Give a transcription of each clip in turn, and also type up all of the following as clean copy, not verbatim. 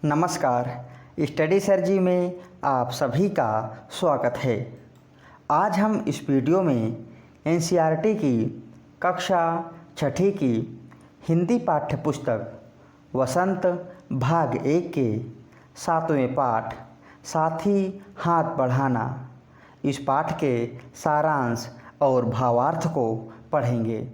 नमस्कार। स्टडी सर्जी में आप सभी का स्वागत है। आज हम इस वीडियो में एनसीईआरटी की कक्षा 6ठी की हिंदी पाठ्य पुस्तक वसंत भाग 1 के 7वें पाठ साथी हाथ बढ़ाना, इस पाठ के सारांश और भावार्थ को पढ़ेंगे।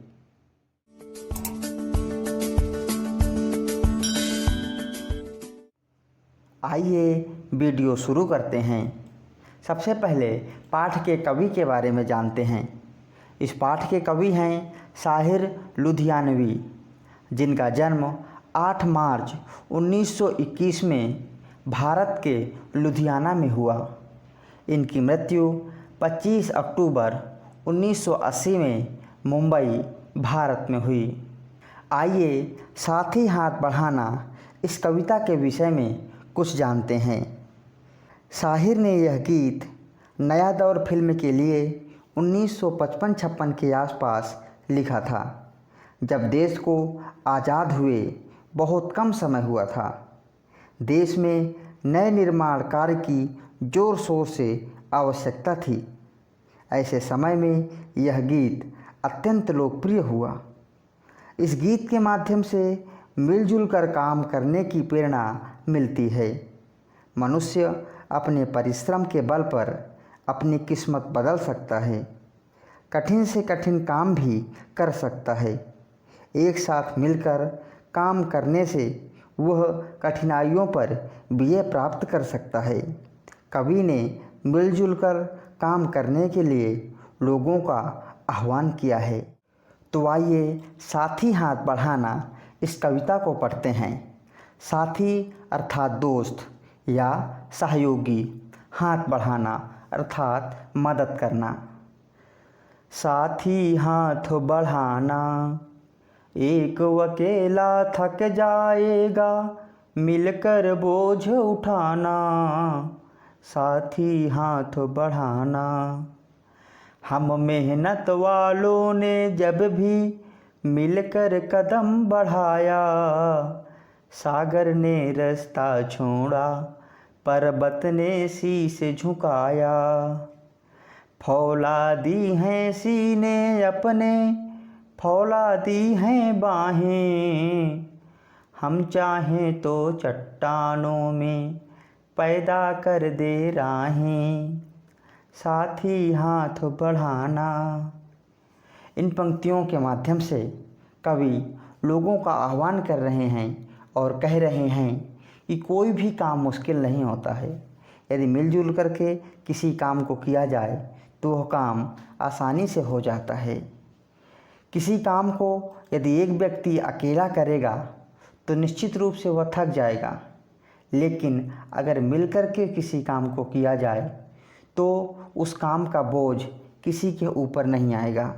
आइए वीडियो शुरू करते हैं। सबसे पहले पाठ के कवि के बारे में जानते हैं। इस पाठ के कवि हैं साहिर लुधियानवी, जिनका जन्म 8 मार्च 1921 में भारत के लुधियाना में हुआ। इनकी मृत्यु 25 अक्टूबर 1980 में मुंबई, भारत में हुई। आइए साथी हाथ बढ़ाना इस कविता के विषय में कुछ जानते हैं। साहिर ने यह गीत नया दौर फिल्म के लिए 1955-56 के आसपास लिखा था, जब देश को आज़ाद हुए बहुत कम समय हुआ था। देश में नए निर्माण कार्य की ज़ोर शोर से आवश्यकता थी। ऐसे समय में यह गीत अत्यंत लोकप्रिय हुआ। इस गीत के माध्यम से मिलजुल कर काम करने की प्रेरणा मिलती है। मनुष्य अपने परिश्रम के बल पर अपनी किस्मत बदल सकता है, कठिन से कठिन काम भी कर सकता है। एक साथ मिलकर काम करने से वह कठिनाइयों पर विजय प्राप्त कर सकता है। कवि ने मिलजुल कर काम करने के लिए लोगों का आह्वान किया है। तो आइए साथी हाथ बढ़ाना इस कविता को पढ़ते हैं। साथी अर्थात दोस्त या सहयोगी, हाथ बढ़ाना अर्थात मदद करना। साथी हाथ बढ़ाना, एक अकेला थक जाएगा, मिलकर बोझ उठाना। साथी हाथ बढ़ाना। हम मेहनत वालों ने जब भी मिलकर कदम बढ़ाया, सागर ने रास्ता छोड़ा, पर्वत ने शीश झुकाया। फौलादी हैं सीने अपने, फौलादी हैं बाहें, हम चाहें तो चट्टानों में पैदा कर दे राहें। साथी हाथ बढ़ाना। इन पंक्तियों के माध्यम से कवि लोगों का आह्वान कर रहे हैं और कह रहे हैं कि कोई भी काम मुश्किल नहीं होता है। यदि मिलजुल करके किसी काम को किया जाए तो वह काम आसानी से हो जाता है। किसी काम को यदि एक व्यक्ति अकेला करेगा तो निश्चित रूप से वह थक जाएगा, लेकिन अगर मिलकर के किसी काम को किया जाए तो उस काम का बोझ किसी के ऊपर नहीं आएगा।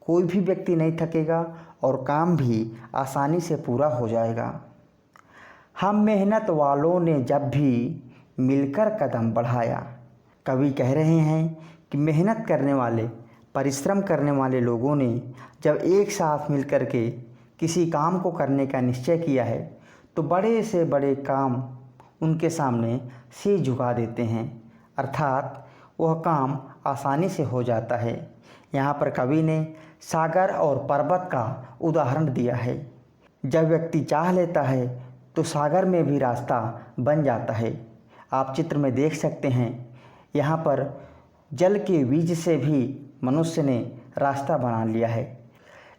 कोई भी व्यक्ति नहीं थकेगा और काम भी आसानी से पूरा हो जाएगा। हम मेहनत वालों ने जब भी मिलकर कदम बढ़ाया। कवि कह रहे हैं कि मेहनत करने वाले, परिश्रम करने वाले लोगों ने जब एक साथ मिलकर के किसी काम को करने का निश्चय किया है तो बड़े से बड़े काम उनके सामने शीश झुका देते हैं, अर्थात वह काम आसानी से हो जाता है। यहाँ पर कवि ने सागर और पर्वत का उदाहरण दिया है। जब व्यक्ति चाह लेता है तो सागर में भी रास्ता बन जाता है। आप चित्र में देख सकते हैं, यहाँ पर जल के बीज से भी मनुष्य ने रास्ता बना लिया है।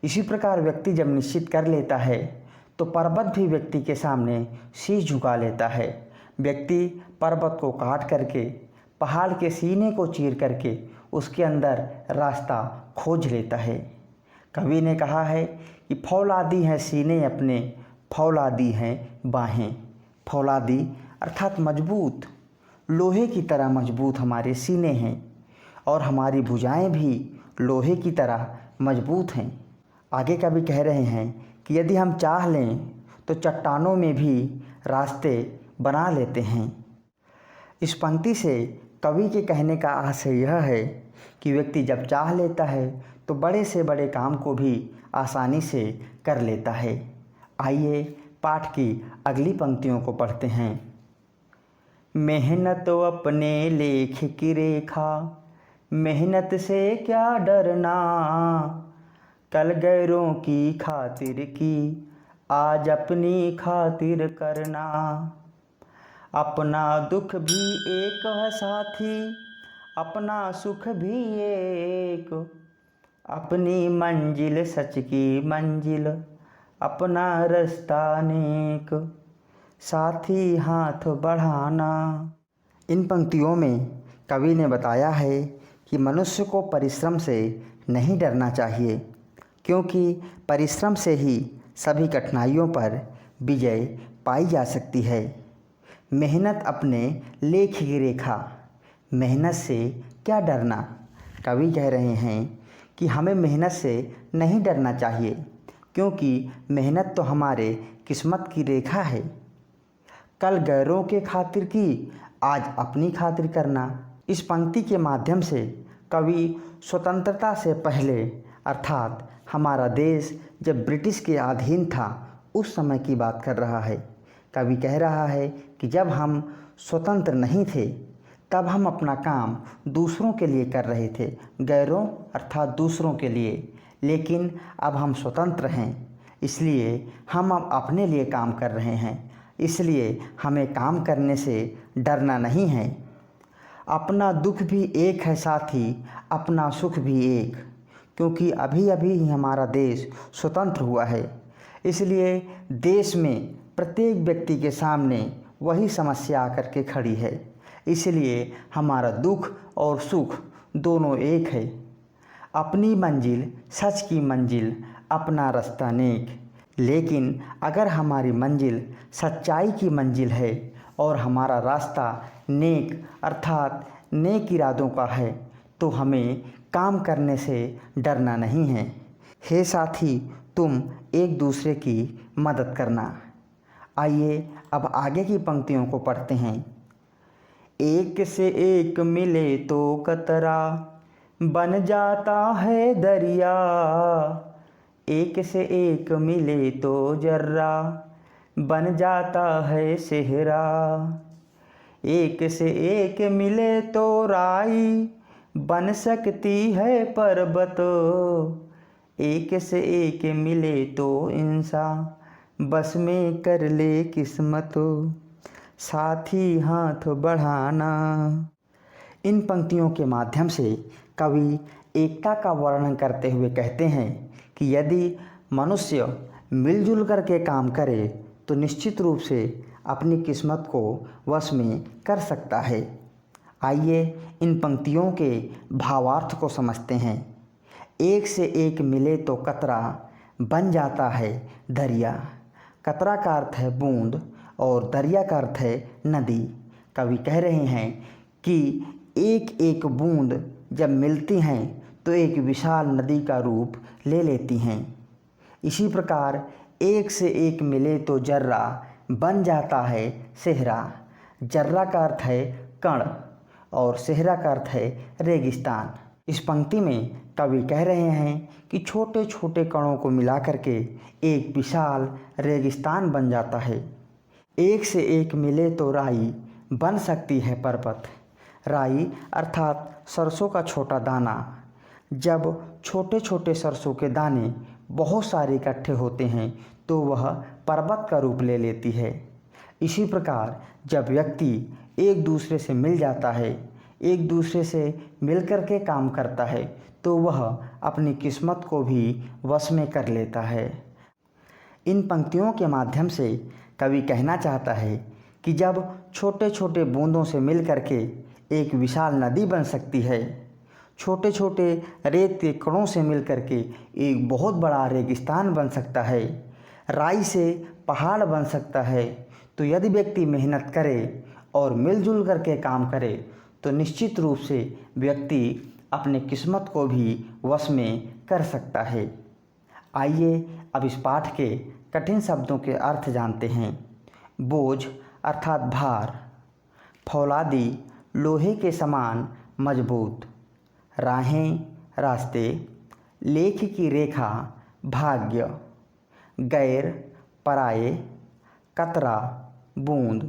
इसी प्रकार व्यक्ति जब निश्चित कर लेता है तो पर्वत भी व्यक्ति के सामने शीश झुका लेता है। व्यक्ति पर्वत को काट करके, पहाड़ के सीने को चीर करके उसके अंदर रास्ता खोज लेता है। कवि ने कहा है कि फौलादी हैं सीने अपने, फौलादी हैं बाहें। फौलादी अर्थात मजबूत, लोहे की तरह मजबूत हमारे सीने हैं और हमारी भुजाएं भी लोहे की तरह मजबूत हैं। आगे कवि कह रहे हैं कि यदि हम चाह लें तो चट्टानों में भी रास्ते बना लेते हैं। इस पंक्ति से कवि के कहने का आशय यह है कि व्यक्ति जब चाह लेता है तो बड़े से बड़े काम को भी आसानी से कर लेता है। आइए पाठ की अगली पंक्तियों को पढ़ते हैं। मेहनत अपने लेख की रेखा, मेहनत से क्या डरना, कल गैरों की खातिर की, आज अपनी खातिर करना। अपना दुख भी एक है साथी, अपना सुख भी एक, अपनी मंजिल सच की मंजिल, अपना रास्ता नेक, साथी हाथ बढ़ाना। इन पंक्तियों में कवि ने बताया है कि मनुष्य को परिश्रम से नहीं डरना चाहिए, क्योंकि परिश्रम से ही सभी कठिनाइयों पर विजय पाई जा सकती है। मेहनत अपने लेख की रेखा, मेहनत से क्या डरना। कवि कह रहे हैं कि हमें मेहनत से नहीं डरना चाहिए, क्योंकि मेहनत तो हमारे किस्मत की रेखा है। कल गैरों के खातिर की, आज अपनी खातिर करना। इस पंक्ति के माध्यम से कवि स्वतंत्रता से पहले अर्थात हमारा देश जब ब्रिटिश के अधीन था उस समय की बात कर रहा है। कवि कह रहा है कि जब हम स्वतंत्र नहीं थे तब हम अपना काम दूसरों के लिए कर रहे थे, गैरों अर्थात दूसरों के लिए। लेकिन अब हम स्वतंत्र हैं, इसलिए हम अब अपने लिए काम कर रहे हैं, इसलिए हमें काम करने से डरना नहीं है। अपना दुख भी एक है साथी, अपना सुख भी एक, क्योंकि अभी अभी ही हमारा देश स्वतंत्र हुआ है। इसलिए देश में प्रत्येक व्यक्ति के सामने वही समस्या आकर के खड़ी है, इसलिए हमारा दुख और सुख दोनों एक है। अपनी मंजिल सच की मंजिल, अपना रास्ता नेक। लेकिन अगर हमारी मंजिल सच्चाई की मंजिल है और हमारा रास्ता नेक अर्थात नेक इरादों का है तो हमें काम करने से डरना नहीं है। हे साथी, तुम एक दूसरे की मदद करना। आइए अब आगे की पंक्तियों को पढ़ते हैं। एक से एक मिले तो कतरा, बन जाता है दरिया, एक से एक मिले तो जर्रा, बन जाता है सेहरा। एक से एक मिले तो राई, बन सकती है पर्वत, एक से एक मिले तो इंसान, बस में कर ले किस्मत, साथी हाथ बढ़ाना। इन पंक्तियों के माध्यम से कवि एकता का वर्णन करते हुए कहते हैं कि यदि मनुष्य मिलजुल कर के काम करे तो निश्चित रूप से अपनी किस्मत को वश में कर सकता है। आइए इन पंक्तियों के भावार्थ को समझते हैं। एक से एक मिले तो कतरा, बन जाता है दरिया। कतरा का अर्थ है बूंद और दरिया का अर्थ है नदी। कवि कह रहे हैं कि एक एक बूंद जब मिलती हैं तो एक विशाल नदी का रूप ले लेती हैं। इसी प्रकार एक से एक मिले तो जर्रा, बन जाता है सेहरा। जर्रा का अर्थ है कण और सेहरा का अर्थ है रेगिस्तान। इस पंक्ति में कवि कह रहे हैं कि छोटे छोटे कणों को मिला करके एक विशाल रेगिस्तान बन जाता है। एक से एक मिले तो राई, बन सकती है पर्वत। राई अर्थात सरसों का छोटा दाना। जब छोटे छोटे सरसों के दाने बहुत सारे इकट्ठे होते हैं तो वह पर्वत का रूप ले लेती है। इसी प्रकार जब व्यक्ति एक दूसरे से मिल जाता है, एक दूसरे से मिलकर के काम करता है तो वह अपनी किस्मत को भी वश में कर लेता है। इन पंक्तियों के माध्यम से कवि कहना चाहता है कि जब छोटे छोटे बूंदों से मिल करके एक विशाल नदी बन सकती है, छोटे छोटे रेत के कणों से मिल करके एक बहुत बड़ा रेगिस्तान बन सकता है, राई से पहाड़ बन सकता है, तो यदि व्यक्ति मेहनत करे और मिलजुल करके काम करे तो निश्चित रूप से व्यक्ति अपने किस्मत को भी वश में कर सकता है। आइए अब इस पाठ के कठिन शब्दों के अर्थ जानते हैं। बोझ अर्थात भार, फौलादी लोहे के समान मजबूत, राहें रास्ते, लेख की रेखा भाग्य, गैर पराये कतरा बूंद,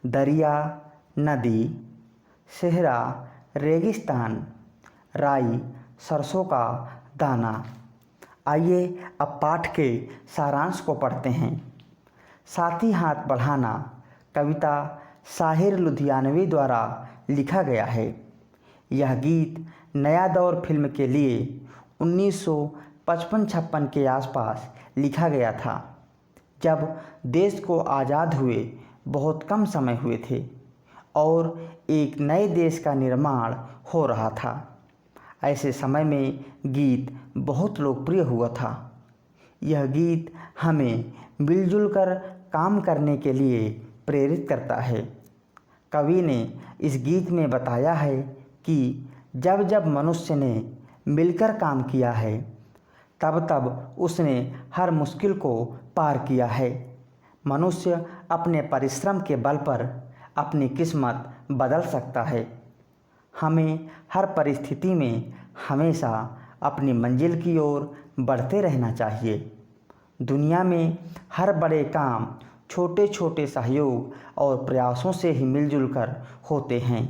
दरिया नदी, सेहरा रेगिस्तान, राई सरसों का दाना। आइए अब पाठ के सारांश को पढ़ते हैं। साथी हाथ बढ़ाना कविता साहिर लुधियानवी द्वारा लिखा गया है। यह गीत नया दौर फिल्म के लिए 1955-56 के आसपास लिखा गया था, जब देश को आज़ाद हुए बहुत कम समय हुए थे और एक नए देश का निर्माण हो रहा था। ऐसे समय में गीत बहुत लोकप्रिय हुआ था। यह गीत हमें मिलजुल कर काम करने के लिए प्रेरित करता है। कवि ने इस गीत में बताया है कि जब जब मनुष्य ने मिलकर काम किया है, तब तब उसने हर मुश्किल को पार किया है। मनुष्य अपने परिश्रम के बल पर अपनी किस्मत बदल सकता है। हमें हर परिस्थिति में हमेशा अपनी मंजिल की ओर बढ़ते रहना चाहिए। दुनिया में हर बड़े काम छोटे छोटे सहयोग और प्रयासों से ही मिलजुल कर होते हैं।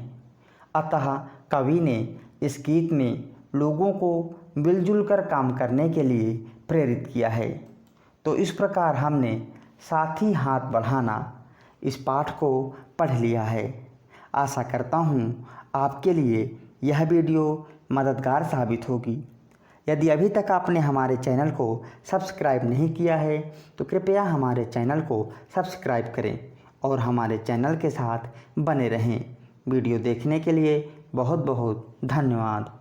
अतः कवि ने इस गीत में लोगों को मिलजुल कर काम करने के लिए प्रेरित किया है। तो इस प्रकार हमने साथी हाथ बढ़ाना इस पाठ को पढ़ लिया है। आशा करता हूँ आपके लिए यह वीडियो मददगार साबित होगी। यदि अभी तक आपने हमारे चैनल को सब्सक्राइब नहीं किया है तो कृपया हमारे चैनल को सब्सक्राइब करें और हमारे चैनल के साथ बने रहें। वीडियो देखने के लिए बहुत बहुत धन्यवाद।